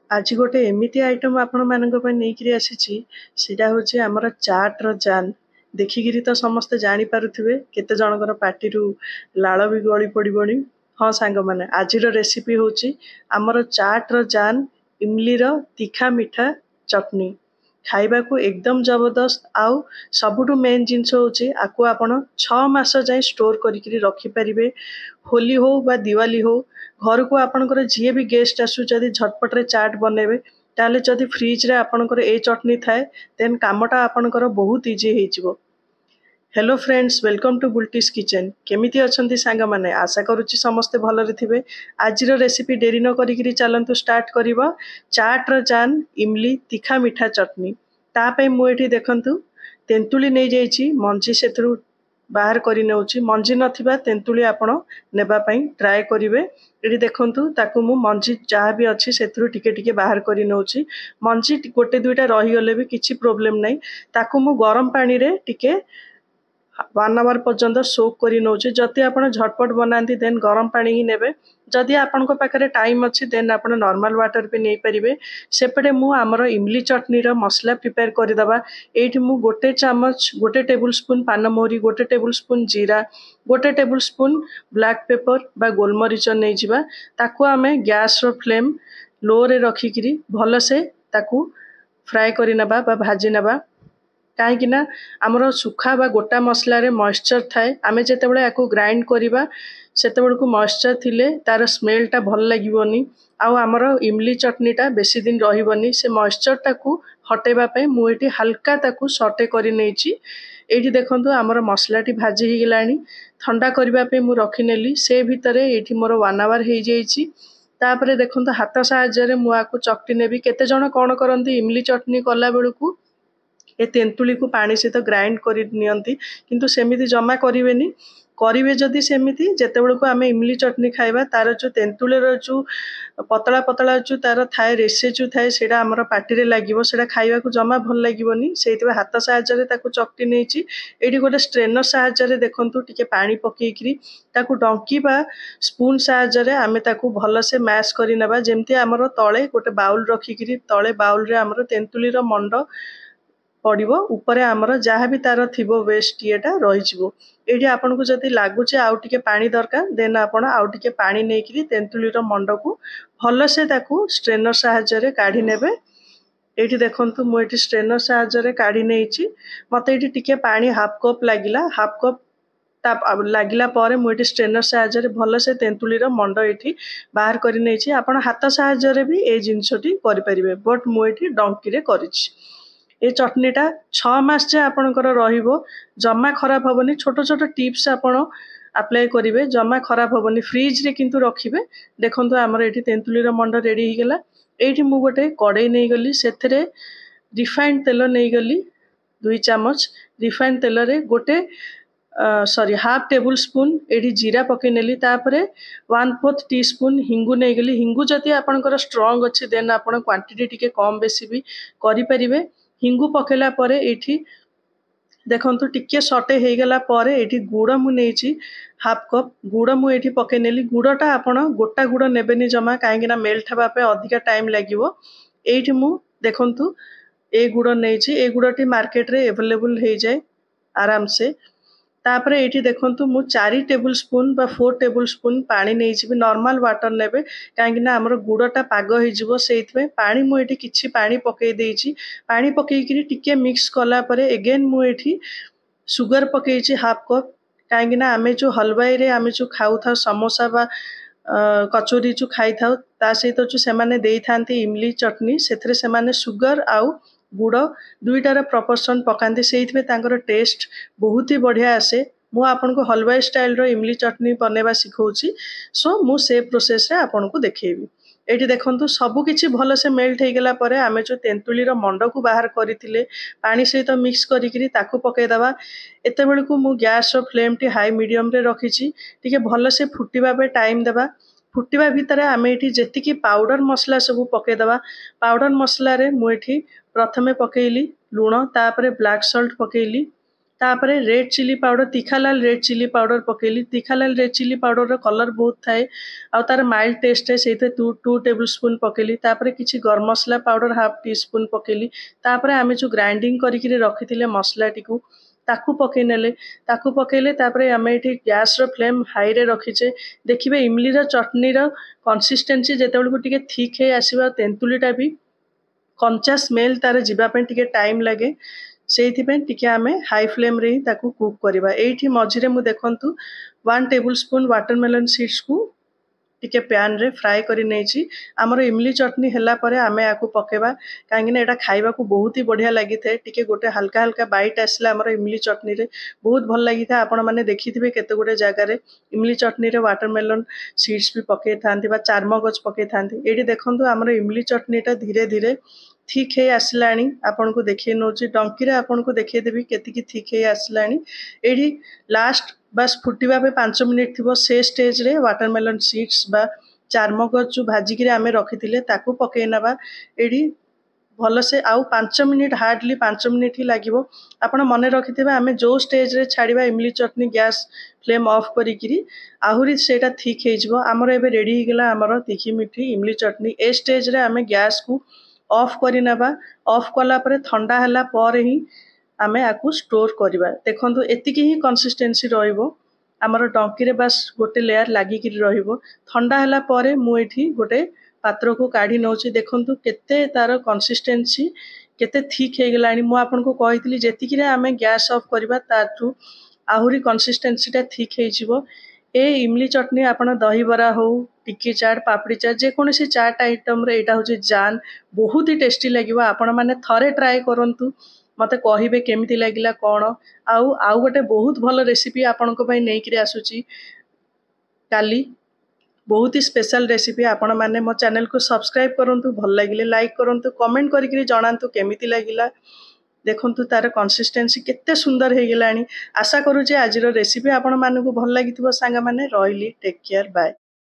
आज गोटे एमिती आइटम आपण मानक नहीं आसी सीटा हूँ आमर चाट्र जान देखिकी तो समस्ते जापे केते जनकर पार्टी लाल भी गली पड़ोनी। हाँ सांग मैंने आज रेसिपी हूँ आमर चाट्र जान इमली तीखा मीठा चटनी खाइबा को एकदम जबरदस्त आउ सबुठु मेन जिनस हूँ आपको आपण 6 मास जाए स्टोर करी रखिपारे। होली हो बा दिवाली हो घर को आपणकर जी भी गेस्ट आसु जदि झटपट रे चाट बनेबे ताले जदि फ्रिज रे आपणकर ए चटनी थाए देन कामटा आपणकर बहुत इजी हेजिवो। Hello friends, welcome to Bulti's kitchen. केमिति अछंती सांग माने आशा करूची समस्ते भलरे थिबे। आजिर रेसिपी डेरी न करिकरी चलंतु स्टार्ट करिबा। चाट र जान इमली तीखा मीठा चटनी ता पे मु एठी देखंतु तेंतुली नै जाईची मंजी सेथरु बाहर करी नेउची। मंजी नथिबा तेंतुली आपण नेबा पई ट्राई करिवे। एठी देखंतु ताकू मु मंजी जहाँ भी अच्छी सेथरु टिके टिके बाहर करी नेउची। मंजी गोटे दुईटा रही गले भी किछि प्रॉब्लम नै। ताकू मु गरम पानी रे टिके 1 आवर पर्यंत सोक करी नौचे। जदि आपण झटपट बनाती देन गरम पानी ही नेबे। जदि आपण पाखे टाइम अच्छी देन आपण नॉर्मल वाटर भी नहीं पारिबे। सेपटे मु आमर इमली चटनी रो मसला प्रिपेयर करदबा। एठी मु गोटे चामच गोटे टेबल स्पून पानमोहरी, गोटे टेबल स्पून जीरा, गोटे टेबल स्पून ब्लैक पेपर बा गोलमरीच नहीं जिबा। ताकू आमे गैस रो फ्लेम लो रे रखिकिरी भल से ताकू फ्राई करी नबा बा भाजी नबा। कहीं आमर सुखा बा गोटा मसला रे मॉइस्चर थाए। आमे जेतेबेले याकू ग्राइंड करिबा सेतेबेलकू मॉइस्चर थिले तार स्मेलटा भल लागिबोनी आउ आमर इमली चटनीटा बेसी दिन रहिबोनी। से मॉइस्चरटाकू हटेबा पे मु एठी हल्का ताकू सटे करी नेची। एठी देखंतु आमर मसलाटी भाजी ही गेलानी। ठंडा करिबा पे मु रखि नेली। से भितरे एठी मोर 1 आवर हे जाईची। तापरे देखंतु हाथ साहाय्य रे मु आकू चकटी नेबी। केते जण कोन करंती इमली चटनी कला बेलकू ए तेंतुली को पानी सहित ग्राइंड कर नियंती, किंतु सेमिति जमा करिवेनी। करिवे जदि सेमिति जेतेबेले को आमे इमली चटनी खाइबा तार जो तेंतुली रो जो पतला पतला जो तार थाए रेसे जो थाए सेटा हमर पार्टी रे लागिवो। सेटा खाइबा को जमा भल लागिवोनी। सेहितबे हाथ साहाय्य रे ताकू चकटी नेची। एडी गोटे स्ट्रेनर साहाय्य रे देखंतु टिके पानी पकेइकरी ताकू डंकी बा स्पून साहाय्य रे आमे ताकू भल से मैश करि नबा। जेमति हमर तळे गोटे बाउल रखिकरी तळे बाउल रे हमर तेंतुली रो मंड पड़िबो। ऊपर आमर जहाँ भी तार थिबो वेस्ट येटा रहिजिवो। एठी आपन को जदि लागुचे आउ टिके पानी दरकार देन आपण आउ टिके पानी नेकिरी तेंतुली रो मंड को भल से ताकू स्ट्रेनर साहाय्य रे काढी नेबे। एठी देखंतु मु एठी स्ट्रेनर साहाय्य रे काढी नेइची। मते एठी टिके पानी हाफ कप लागिला। हाफ कप ताप लागिला परे मु एठी स्ट्रेनर साहाय्य रे भल से तेंतुली रो मंड एठी बाहर करी नेइची। आपण हाथ साहाय्य रे भी ए जिंसटी करि परिबे, बट मु एठी डंकी रे करिछि। ए चटनीटा 6 मास जे आपणकर रहिबो, जमा खराब हबनी। छोट छोट टिप्स आपण अप्लाई करिवे, जमा खराब हबनी। फ्रिज रे किंतु रखिबे। देखंतु हमर एठी तेंतुली रो मंड रेडी ही गेला। एठी मु गोटे कड़ाई नै गली, सेथरे रिफाइंड तेल नै गली 2 चामच। रिफाइंड तेल रे गोटे हाफ टेबल स्पून एठी जीरा पके नेली। तापरे 1/4 टीस्पून हिंगु नै गली। हिंगु जति आपणकर स्ट्रांग अछि देन आपण क्वांटिटी टिके कम बेसी भी करि परिबे। हिंगु पकेला परे एठी देखंतु टिके सटे हे गेला परे एठी गुड़ मु नेची हाफ कप। गुड़ मु एठी पके नेली। गुड़टा आपण गोटा गुड़ नेबेनी जमा, काहेकि ना मेल्ट हबा पे अधिका टाइम लागिवो। एठी मु देखंतु ए गुड़ नेची। ए गुड़टी मार्केट रे अवेलेबल हे जाय आराम से। तापरे एठी देखंतु मु 4 टेबल स्पून बा 4 टेबल स्पून पानी नेइछि। नॉर्मल वाटर नेबे, काहेकि ना हमर गुड़टा पाग हे जिवो। सेइथमे पानी मु एठी किछि पानी पकेइ देइछि। पानी पकेइकरी टिके मिक्स कला परे अगेन मु एठी सुगर पकेइछि हाफ कप। काहेकि ना आमे जो हलवाई रे आमे जो खाउ था समोसा बा कचोरी जो खाइ थाउ ता सहित जो सेमाने देइ थांती इमली चटनी, सेथरे सेमाने सुगर आउ गुड़ दुईटार प्रपोर्शन पकाती। से तांकर टेस्ट बहुत ही बढ़िया आसे। मु आपन को हलवाई स्टाइल रो इमली चटनी बनेबा सिखौची। सो मु से प्रोसेस रे आपन को देखेबी। एठी देखंतु सबु किछि भल से मेल्ट हे गेला परे आमे जो तेंतुली रो मंड को बाहर करिथिले पानी सहित मिक्स करिकरी ताकू पके दबा। एते बेलकू मु गैस रो फ्लेम टी हाई मीडियम रे रखिछि। टिके भल से फुटिबा पे टाइम देबा। फुटिबा भितरे आमे एठी जेतिकी पाउडर मसला सब पके दबा। पाउडर मसला रे मु एठी प्रथमे पकेइली लूण, तापरे ब्लैक सॉल्ट पकेइली, तापर रेड चिली पाउडर तीखालाल रेड चिली पाउडर पकेली तीखालाल रेड चिली पाउडर कलर बहुत थाए आ तार माइल्ड टेस्ट है से 2 टेबल स्पून पकेली तापर किछि गरम मसला पाउडर हाफ टी स्पून पकेली तापर आमे जो ग्राइंडिंग करिकि रखिथिले मसला टिकु ताकू पकई नेले ताकू पकेले तापर आमे एठी गैस रो फ्लेम हाई रे रखिचे देखिबे इमली रो चटनी रो कंसिस्टेंसी जेतेबेल को टिके ठीक हे आसीबा तेंतुलीटा भी कंचा स्मेल तार जीवा पे टिके टाइम लगे से टिके आमे हाई फ्लेम रे ताकू कुक करबा एठी मझिरे मु देखंतु 1 टेबल स्पून वाटरमेलन सीड्स को टिके पैन रे फ्राई करी नेछि हमर इमली चटनी हला परे आमे आकू पकेबा काहे ना एटा खाइबा को बहुत ही बढ़िया लागि थे टिके गोटे हल्का हल्का बाइट आसला हमर इमली चटनी रे बहुत भल लागि था आपण माने देखिथिबे केते गोटे जागा रे इमली चटनी रे वाटरमेलन सीड्स भी पके थांती बा चारमगज पके थांती एडी देखंतु हमर इमली चटनीटा धीरे धीरे ठीक है आसलाणी आपन को देखिए नोची डंकी रे आपन को देखिए देबी केतिकी ठीक है आसलाणी एडी लास्ट बस फुटिबा पे 5 मिनिट थिबो से स्टेज रे वाटरमेलन सीड्स बा चारमगज जो भाजी के आमे रखिथिले ताकू पके नबा एडी भल से आउ 5 मिनिट हार्डली 5 मिनिट ही लागिवो आपण मने रखिथिबा आमे जो स्टेज रे छाड़ीबा इमली चटनी गैस फ्लेम ऑफ करिकिरी आहुरी सेटा ठीक हे जिवो हमर एबे रेडी हे गेला हमर तीखी मिठी इमली चटनी ए स्टेज रे आमे गैस को ऑफ करी नबा ऑफ कला परे ठंडा हला पर ही आमे आकु स्टोर करिबा देखंतु एतिकी ही कंसिस्टेंसी रहइबो हमर डंकी रे बस गोटे लेयर लागि कि रहइबो ठंडा हला परे मु एठी गोटे पात्र को काढी नउची देखंतु केते तार कंसिस्टेंसी केते ठीक हे गेलानी मु आपन को कहितली जेतिकी रे आमे गैस ऑफ करिबा तारटू आहुरी कंसिस्टेंसी ता ठीक हे जिवो ए इमली चटनी आपण दही बरा हो टिक्की चाट पापड़ी चाट जे कोनोसी चाट आइटम रे एटा होची जान बहुत ही टेस्टी लागिवो आपण माने थरे ट्राई करंतु मते कहिबे केमिति लागिला कोन आउ गोटे बहुत भलो रेसिपी आपण को पई नै कि आसुची काली बहुत ही स्पेशल रेसिपी आपण माने मो चैनल को सब्सक्राइब करंतु भल लागिले लाइक करंतु कमेंट करिकरी जणांतु केमिति लागिला देखंतु तार कंसिस्टेंसी केते सुंदर हे गेलानी आशा करू जे आजिरो रेसिपी आपण माने को भल लागिथिबो सांगा माने रहिली टेक केयर बाय।